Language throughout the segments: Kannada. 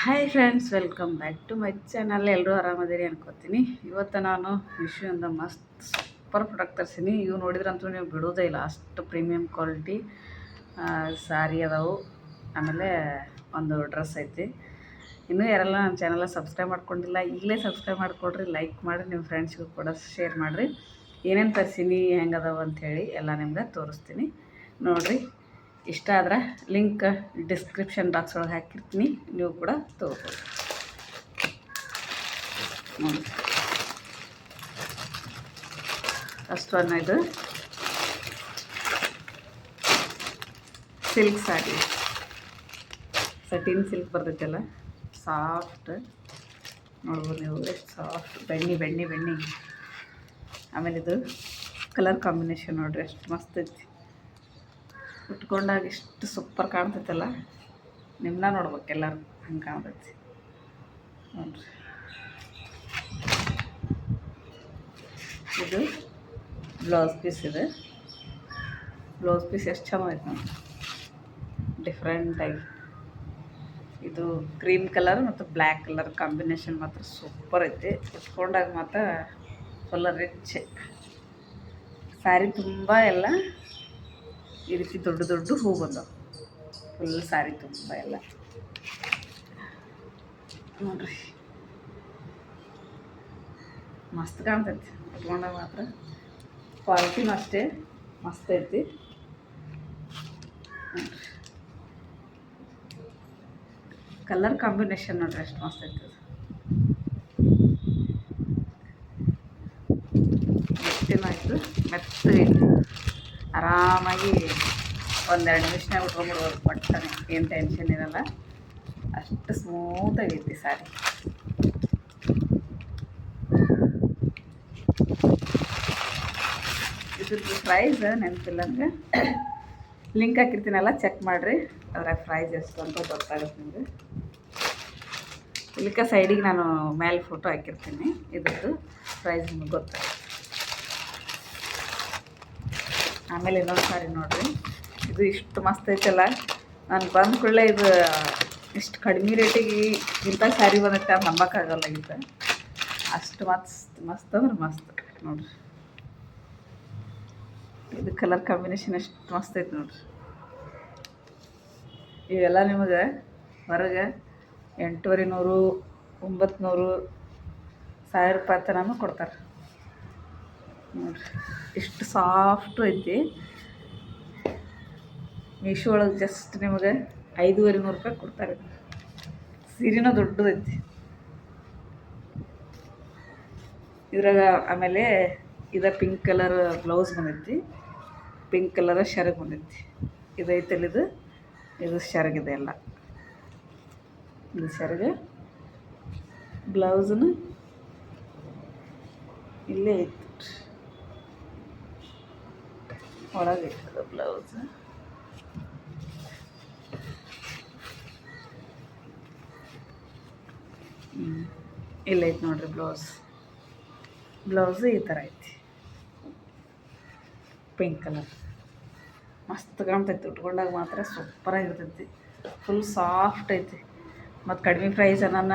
Hi friends, welcome back to my channel. ಎಲ್ಲರೂ ಆರಾಮದಿರಿ ಅನ್ಕೋತೀನಿ. ಇವತ್ತು ನಾನು ವಿಶ್ವದಿಂದ ಮಸ್ತ್ ಸೂಪರ್ ಪ್ರಾಡಕ್ಟ್ ತರಿಸೀನಿ. ಇವು ನೋಡಿದ್ರಂತೂ ನೀವು ಬಿಡೋದೇ ಇಲ್ಲ, ಅಷ್ಟು ಪ್ರೀಮಿಯಂ ಕ್ವಾಲಿಟಿ ಸಾರಿ ಅದಾವು. ಆಮೇಲೆ ಒಂದು ಡ್ರೆಸ್ ಐತಿ. ಇನ್ನೂ ಯಾರೆಲ್ಲ ನನ್ನ ಚಾನಲ್ ಸಬ್ಸ್ಕ್ರೈಬ್ ಮಾಡ್ಕೊಂಡಿಲ್ಲ, ಈಗಲೇ ಸಬ್ಸ್ಕ್ರೈಬ್ ಮಾಡಿಕೊಡ್ರಿ, ಲೈಕ್ ಮಾಡಿರಿ, ನಿಮ್ಮ ಫ್ರೆಂಡ್ಸ್ಗೂ ಕೂಡ ಶೇರ್ ಮಾಡಿರಿ. ಏನೇನು ತರಿಸೀನಿ, ಹೆಂಗೆ ಅದಾವ ಅಂಥೇಳಿ ಎಲ್ಲ ನಿಮ್ಗೆ ತೋರಿಸ್ತೀನಿ ನೋಡಿರಿ. ಇಷ್ಟ ಆದ್ರೆ ಲಿಂಕ್ ಡಿಸ್ಕ್ರಿಪ್ಷನ್ ಬಾಕ್ಸ್ ಒಳಗೆ ಹಾಕಿರ್ತೀನಿ, ನೀವು ಕೂಡ ತೊಗೋಬೋದು ನೋಡಿ. ಫಸ್ಟ್ ಒನ್ ಇದು silk sari, satin silk ಬರ್ತೈತಲ್ಲ, soft ನೋಡ್ಬೋದು ನೀವು, ಎಷ್ಟು ಸಾಫ್ಟ್, ಬೆಣ್ಣೆ. ಆಮೇಲೆ ಇದು ಕಲರ್ ಕಾಂಬಿನೇಷನ್ ನೋಡಿರಿ ಎಷ್ಟು ಮಸ್ತ್ ಐತಿ. ಉಟ್ಕೊಂಡಾಗ ಎಷ್ಟು ಸೂಪರ್ ಕಾಣ್ತೈತಲ್ಲ, ನಿಮ್ಮನ್ನ ನೋಡ್ಬೇಕು ಎಲ್ಲರೂ, ಹಂಗೆ ಕಾಣ್ತೈತಿ ನೋಡ್ರಿ. ಇದು ಬ್ಲೌಸ್ ಪೀಸ್ ಇದೆ. ಬ್ಲೌಸ್ ಪೀಸ್ ಎಷ್ಟು ಚೆನ್ನಾಗೈತೆ ನೋಡಿ, ಡಿಫ್ರೆಂಟಾಗಿ. ಇದು ಕ್ರೀಮ್ ಕಲರ್ ಮತ್ತು ಬ್ಲ್ಯಾಕ್ ಕಲರ್ ಕಾಂಬಿನೇಷನ್ ಮಾತ್ರ ಸೂಪರ್ ಐತಿ. ಉಟ್ಕೊಂಡಾಗ ಮಾತ್ರ ಫುಲ್ ರಿಚ್. ಸ್ಯಾರಿ ತುಂಬ ಎಲ್ಲ ಈ ರೀತಿ ದೊಡ್ಡ ದೊಡ್ಡ ಹೂ ಬಂದವು, ಫುಲ್ ಸ್ಯಾರಿ ತುಂಬ ಎಲ್ಲ ನೋಡ್ರಿ, ಮಸ್ತ್ ಕಾಣ್ತೈತಿ. ಉಟ್ಕೊಂಡಾಗ ಮಾತ್ರ ಕ್ವಾಲಿಟಿನೂ ಅಷ್ಟೇ ಮಸ್ತ್ ಐತಿ ನೋಡ್ರಿ. ಕಲರ್ ಕಾಂಬಿನೇಷನ್ ನೋಡ್ರಿ ಎಷ್ಟು ಮಸ್ತ್ ಐತಿ. ಮೆತ್ತನಾಯ್ತು, ಮೆತ್ತಗೈತಿ. ಆರಾಮಾಗಿ ಒಂದೆರಡು ನಿಮಿಷನಾಗ ಉಟ್ಕೊಂಡ್ಬಿಡ್ಬೋದು, ಪಟ್ಟನೆ, ಏನು ಟೆನ್ಷನ್ ಇರಲ್ಲ, ಅಷ್ಟು ಸ್ಮೂತಾಗೈತಿ ಸ್ಯಾರಿ. ಇದ್ರದ್ದು ಪ್ರೈಸ್ ನೆನಪಿಲ್ಲ ನನಗೆ, ಲಿಂಕ್ ಹಾಕಿರ್ತೀನಲ್ಲ, ಚೆಕ್ ಮಾಡಿರಿ, ಅದರ ಪ್ರೈಸ್ ಎಷ್ಟು ಅಂತ ಗೊತ್ತಾಗುತ್ತೆ ನಿಮಗೆ. ಇಲ್ಲಿಕ ಸೈಡಿಗೆ ನಾನು ಮೇಲೆ ಫೋಟೋ ಹಾಕಿರ್ತೀನಿ, ಇದ್ರದ್ದು ಪ್ರೈಸ್ ನಿಮಗೆ ಗೊತ್ತಾಗುತ್ತೆ. ಆಮೇಲೆ ಇನ್ನೊಂದು ಸಾರಿ ನೋಡಿರಿ, ಇದು ಇಷ್ಟು ಮಸ್ತ್ ಐತಲ್ಲ, ನಾನು ಬಂದ ಕೂಡಲೇ ಇದು ಇಷ್ಟು ಕಡಿಮೆ ರೇಟಿಗೆ ಇಂಥ ಸ್ಯಾರಿ ಬಂದೈತೆ ಅಂತ ನಂಬೋಕ್ಕಾಗಲ್ಲ. ಅಷ್ಟು ಮಸ್ತ್ ಅಂದ್ರೆ ಮಸ್ತ್ ನೋಡಿರಿ. ಇದು ಕಲರ್ ಕಾಂಬಿನೇಷನ್ ಎಷ್ಟು ಮಸ್ತ್ ಐತೆ ನೋಡಿರಿ. ಇವೆಲ್ಲ ನಿಮಗೆ ಹೊರಗೆ 8,900 900 1000 ರೂಪಾಯಿ ತನಕ ಕೊಡ್ತಾರೆ ನೋಡಿರಿ. ಇಷ್ಟು ಸಾಫ್ಟು ಐತಿ. ಮೀಶೋ ಒಳಗೆ ಜಸ್ಟ್ ನಿಮಗೆ 5,500 ರೂಪಾಯಿ ಕೊಡ್ತಾರೆ. ಸೀರೆನೂ ದೊಡ್ಡದೈತಿ ಇದ್ರಾಗ. ಆಮೇಲೆ ಇದು ಪಿಂಕ್ ಕಲರ್ ಬ್ಲೌಸ್ ಬಂದೈತಿ, ಪಿಂಕ್ ಕಲರ್ ಶರ್ಗ್ ಬಂದೈತಿ. ಇದೈತಲ್ಲ, ಇದು ಶರ್ಗಿದೆ ಎಲ್ಲ. ಇದು ಶರ್ಗ್, ಬ್ಲೌಸನ್ನು ಇಲ್ಲೇ ಐತಿ, ಒಳಗೆ ಇರ್ತದೆ ಬ್ಲೌಸ್. ಇಲ್ಲೈತಿ ನೋಡ್ರಿ ಬ್ಲೌಸ್ ಈ ಥರ ಐತಿ, ಪಿಂಕ್ ಕಲರ್ ಮಸ್ತ್ ಕಾಣ್ತೈತಿ. ಉಟ್ಕೊಂಡಾಗ ಮಾತ್ರ ಸೂಪರಾಗಿರ್ತೈತಿ, ಫುಲ್ ಸಾಫ್ಟ್ ಐತಿ. ಮತ್ತು ಕಡಿಮೆ ಪ್ರೈಸ್ ನನ್ನ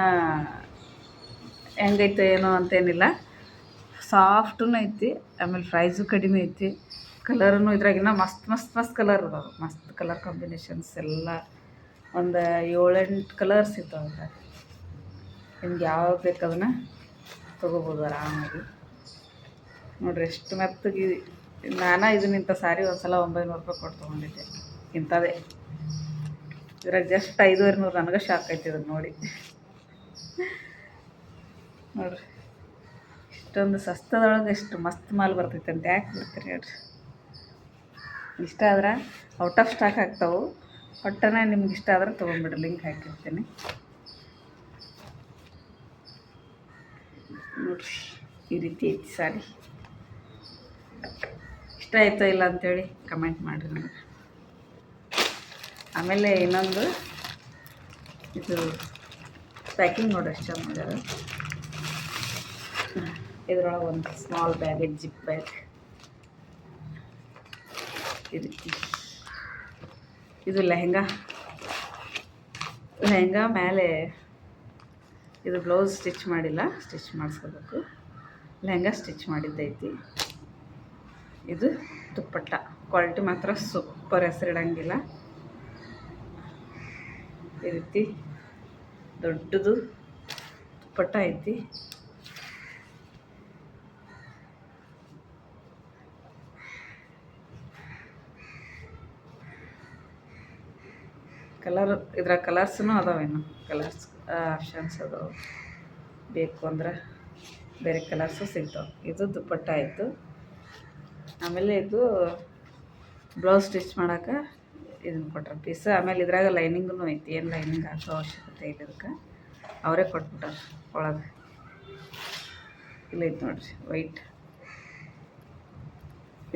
ಹೆಂಗೈತೆ ಏನೋ ಅಂತೇನಿಲ್ಲ, ಸಾಫ್ಟೂ ಐತಿ. ಆಮೇಲೆ ಪ್ರೈಸು ಕಡಿಮೆ ಐತಿ. ಕಲರೂ ಇದ್ರಾಗಿನ ಮಸ್ತ್ ಕಲರ್ ಅದಾವೆ, ಮಸ್ತ್ ಕಲರ್ ಕಾಂಬಿನೇಷನ್ಸ್ ಎಲ್ಲ. ಒಂದು 7-8 ಕಲರ್ಸ್ ಇದ್ದಾವೆ. ನಿಮ್ಗೆ ಯಾವ್ದು ಬೇಕು ಅದನ್ನು ತೊಗೋಬೋದು ಆರಾಮಾಗಿ ನೋಡಿರಿ. ಎಷ್ಟು ಮೆತ್ತಗೆ. ನಾನು ಇದನ್ನಿಂಥ ಸ್ಯಾರಿ ಒಂದು ಸಲ 900 ರೂಪಾಯಿ ಕೊಟ್ಟು ತೊಗೊಂಡಿದ್ದೆ, ಇಂಥದ್ದೇ. ಇದ್ರಾಗ ಜಸ್ಟ್ 5,500, ನನಗೆ ಶಾಕ್ ಆಯ್ತು ಇದನ್ನು ನೋಡಿ. ನೋಡಿರಿ, ಇಷ್ಟೊಂದು ಸಸ್ತದೊಳಗೆ ಎಷ್ಟು ಮಸ್ತ್ ಮಾಲ್ ಬರ್ತೈತೆ ಅಂತ ಯಾಕೆ ಬಿಡ್ತೀರಿ ಹೇಳ್ರಿ. ಇಷ್ಟ ಆದ್ರೆ ಔಟ್ ಆಫ್ ಸ್ಟಾಕ್ ಆಗ್ತಾವೆ, ಒಟ್ಟನೆ ನಿಮ್ಗೆ ಇಷ್ಟ ಆದ್ರೆ ತೊಗೊಂಡ್ಬಿಡ್ರಿ, ಲಿಂಕ್ ಹಾಕಿರ್ತೀನಿ ನೋಡಿರಿ. ಈ ರೀತಿ ಐತಿ ಸ್ಯಾರಿ. ಇಷ್ಟ ಆಯ್ತೋ ಇಲ್ಲ ಅಂಥೇಳಿ ಕಮೆಂಟ್ ಮಾಡಿರಿ ನನಗೆ. ಆಮೇಲೆ ಇನ್ನೊಂದು, ಇದು ಪ್ಯಾಕಿಂಗ್ ನೋಡಿ ಎಷ್ಟು ಚೆಂದ ಮಾಡ್ಯಾರ. ಇದರೊಳಗೆ ಒಂದು ಸ್ಮಾಲ್ ಬ್ಯಾಗ್, ಜಿಪ್ ಬ್ಯಾಗ್ ಈ ರೀತಿ. ಇದು ಲೆಹಂಗಾ ಮೇಲೆ ಇದು ಬ್ಲೌಸ್ ಸ್ಟಿಚ್ ಮಾಡಿಲ್ಲ, ಸ್ಟಿಚ್ ಮಾಡಿಸ್ಕೋಬೇಕು. ಲೆಹಂಗಾ ಸ್ಟಿಚ್ ಮಾಡಿದ್ದೈತಿ. ಇದು ದುಪ್ಪಟ್ಟ ಕ್ವಾಲಿಟಿ ಮಾತ್ರ ಸೂಪರ್, ಹೆಸರಿಡಂಗಿಲ್ಲ. ಈ ರೀತಿ ದೊಡ್ಡದು ದುಪ್ಪಟ್ಟ ಐತಿ. ಇದರ ಕಲರ್ಸ್ನೂ ಅದಾವೇನು, ಕಲರ್ಸ್ ಆಪ್ಷನ್ಸ್ ಅದಾವೆ. ಬೇಕು ಅಂದ್ರೆ ಬೇರೆ ಕಲರ್ಸು ಸಿಗ್ತಾವೆ. ಇದು ದುಪ್ಪಟ್ಟ ಆಯಿತು. ಆಮೇಲೆ ಇದು ಬ್ಲೌಸ್ ಸ್ಟಿಚ್ ಮಾಡೋಕೆ ಇದನ್ನು ಕೊಟ್ಟಾರ ಪೀಸ್. ಆಮೇಲೆ ಇದ್ರಾಗ ಲೈನಿಂಗೂ ಐತಿ. ಏನು ಲೈನಿಂಗ್ ಹಾಕೋ ಅವಶ್ಯಕತೆ ಇಲ್ಲ, ಇದಕ್ಕೆ ಅವರೇ ಕೊಟ್ಬಿಟ್ಟಾರ ಒಳಗೆ. ಇಲ್ಲೈತೆ ನೋಡಿರಿ ವೈಟ್,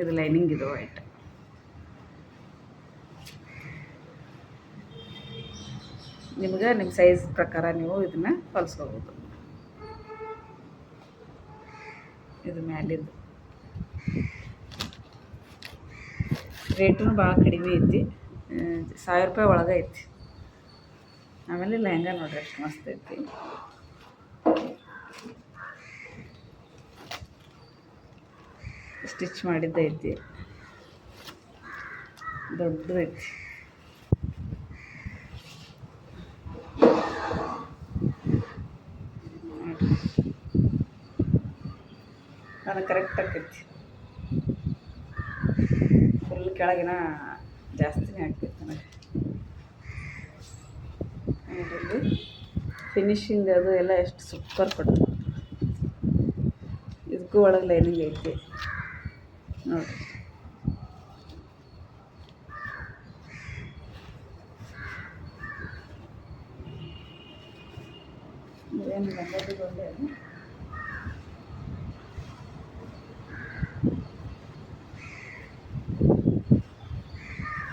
ಇದು ಲೈನಿಂಗ್, ಇದು ವೈಟ್. ನಿಮ್ಗೆ ನಿಮ್ಮ ಸೈಜ್ ಪ್ರಕಾರ ನೀವು ಇದನ್ನು ಹೊಲಿಸ್ಕೋಬೋದು. ಇದು ಮ್ಯಾಲಿದ್ದು ರೇಟೂ ಭಾಳ ಕಡಿಮೆ ಐತಿ, 1000 ರೂಪಾಯಿ ಒಳಗೆ ಐತಿ. ಆಮೇಲೆ ಲೆಹಂಗಾ ನೋಡ್ರಿ ಎಷ್ಟು ಮಸ್ತ್ ಐತಿ. ಸ್ಟಿಚ್ ಮಾಡಿದ್ದೈತಿ, ದೊಡ್ಡದೈತಿ. ಅದು ಕರೆಕ್ಟ್ ಆಕೈತಿ. ಫುಲ್ ಕೆಳಗಿನ ಜಾಸ್ತಿನೇ ಆಗ್ತೈತೆ ನನಗೆ. ನೋಡಿರಿ ಫಿನಿಶಿಂಗ್ ಅದು ಎಲ್ಲ ಎಷ್ಟು ಸೂಪರ್ ಕೊಟ್ಟು. ಇದಕ್ಕೂ ಒಳಗೆ ಲೈನಿಂಗ್ ಐತಿ ನೋಡಿರಿ. ಏನು ಗಂಗದ್ದು ಒಳ್ಳೆ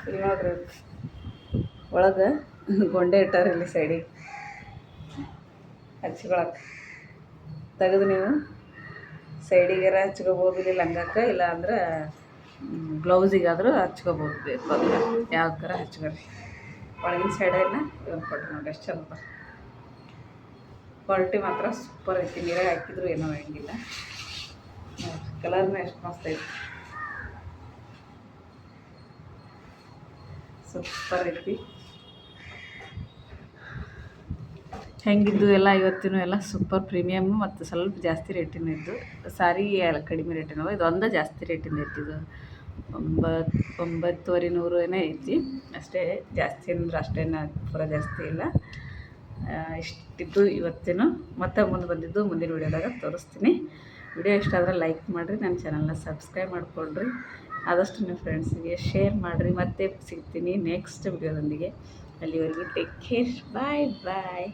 ಇಲ್ಲಿ ನೋಡ್ರಿ, ಒಳಗೆ ಗೊಂಡೆ ಇಟ್ಟಾರ ಇಲ್ಲಿ ಸೈಡಿಗೆ ಹಚ್ಕೊಳಕ್ಕೆ. ತೆಗೆದು ನೀವು ಸೈಡಿಗಾರ ಹಚ್ಕೋಬೋದು, ಇಲ್ಲಿ ಲಂಗಕ್ಕೆ, ಇಲ್ಲ ಅಂದ್ರೆ ಬ್ಲೌಸಿಗಾದರೂ ಹಚ್ಕೋಬೋದು. ಬೇಕು ಅಂದ್ರೆ ಯಾವ್ದಾರ ಹಚ್ಕೊರಿ. ಒಳಗಿನ ಸೈಡನ್ನ ಇದನ್ನು ಕೊಟ್ಟರು ನೋಡಿ, ಎಷ್ಟು ಚಂದ. ಕ್ವಾಲಿಟಿ ಮಾತ್ರ ಸೂಪರ್ ಐತಿ. ನೀರಾಗ ಹಾಕಿದ್ರು ಏನೋ ಆಗಂಗಿಲ್ಲ. ಕಲರ್ನ ಎಷ್ಟು ಮಸ್ತ್ ಐತಿ, ಸೂಪರ್ ಐತಿ. ಹೆಂಗಿದ್ದು ಎಲ್ಲ ಇವತ್ತಿನೂ ಎಲ್ಲ ಸೂಪರ್ ಪ್ರೀಮಿಯಮ್ ಮತ್ತು ಸ್ವಲ್ಪ ಜಾಸ್ತಿ ರೇಟಿನ ಇದ್ದು. ಸಾರಿ ಎಲ್ಲ ಕಡಿಮೆ ರೇಟಿನವ, ಇದು ಒಂದೇ ಜಾಸ್ತಿ ರೇಟಿಂದ ಐತಿ. ಇದು 9,900 ಏನೋ ಐತಿ ಅಷ್ಟೇ. ಜಾಸ್ತಿ ಅಂದ್ರೆ ಅಷ್ಟೇನು ಪೂರ ಜಾಸ್ತಿ ಇಲ್ಲ. ಇಷ್ಟಿದ್ದು ಇವತ್ತಿನ. ಮತ್ತೆ ಮುಂದೆ ಬಂದಿದ್ದು ಮುಂದಿನ ವೀಡಿಯೋದಾಗ ತೋರಿಸ್ತೀನಿ. ವಿಡಿಯೋ ಇಷ್ಟ ಆದರೆ ಲೈಕ್ ಮಾಡಿರಿ, ನನ್ನ ಚಾನಲ್ನ ಸಬ್ಸ್ಕ್ರೈಬ್ ಮಾಡಿಕೊಳ್ರಿ, ಆದಷ್ಟು ನಿಮ್ಮ ಫ್ರೆಂಡ್ಸಿಗೆ ಶೇರ್ ಮಾಡಿರಿ. ಮತ್ತೆ ಸಿಗ್ತೀನಿ ನೆಕ್ಸ್ಟ್ ವಿಡಿಯೋದೊಂದಿಗೆ. ಅಲ್ಲಿವರೆಗೂ ಟೇಕ್ ಕೇರ್, ಬಾಯ್ ಬಾಯ್.